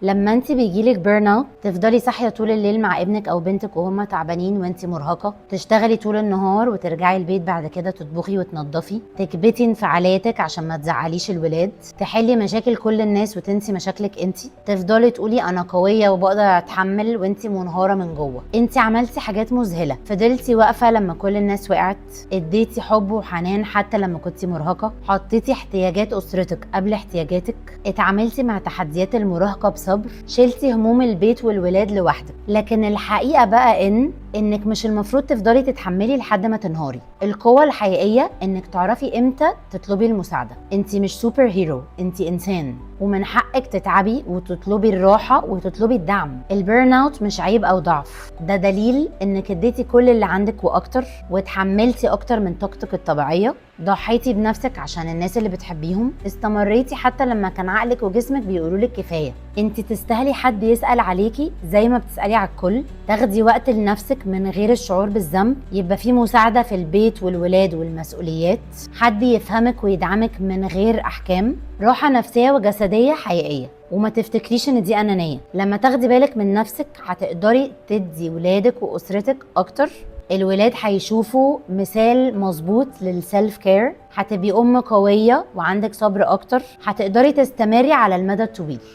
لما انت بيجيلك بيرن اوت تفضلي صاحيه طول الليل مع ابنك او بنتك وهم تعبانين وانت مرهقه، تشتغلي طول النهار وترجعي البيت بعد كده تطبخي وتنظفي، تكبتي انفعالاتك عشان ما تزعليش الولاد، تحلي مشاكل كل الناس وتنسي مشاكلك انت، تفضلي تقولي انا قويه وبقدر اتحمل وانت منهاره من جوه. انت عملتي حاجات مذهله، فضلتي واقفه لما كل الناس وقعت، اديتي حب وحنان حتى لما كنتي مرهقه، حطيتي احتياجات اسرتك قبل احتياجاتك، اتعاملتي مع تحديات المراهقه صبر، شلتي هموم البيت والولاد لوحدك. لكن الحقيقة بقى انك مش المفروض تفضلي تتحملي لحد ما تنهاري. القوة الحقيقية انك تعرفي امتى تطلبي المساعدة. انت مش سوبر هيرو، انت انسان، ومن حقك تتعبي وتطلبي الراحة وتطلبي الدعم. البيرن اوت مش عيب او ضعف، ده دليل انك اديتي كل اللي عندك واكتر، واتحملتي اكتر من طاقتك الطبيعية، ضحيتي بنفسك عشان الناس اللي بتحبيهم، استمريتي حتى لما كان عقلك وجسمك بيقولولك كفاية. انت تستاهلي حد يسأل عليكي زي ما بتسألي على الكل، تاخدي وقت لنفسك من غير الشعور بالذنب، يبقى في مساعدة في البيت والولاد والمسؤوليات، حد يفهمك ويدعمك من غير أحكام، راحة نفسية وجسدية حقيقية. وما تفتكريش ان دي انانية، لما تاخدي بالك من نفسك هتقدري تدي ولادك واسرتك اكتر. الولاد هيشوفوا مثال مظبوط للسيلف كير، هتبقي ام قوية وعندك صبر اكتر، هتقدري تستمري على المدى الطويل.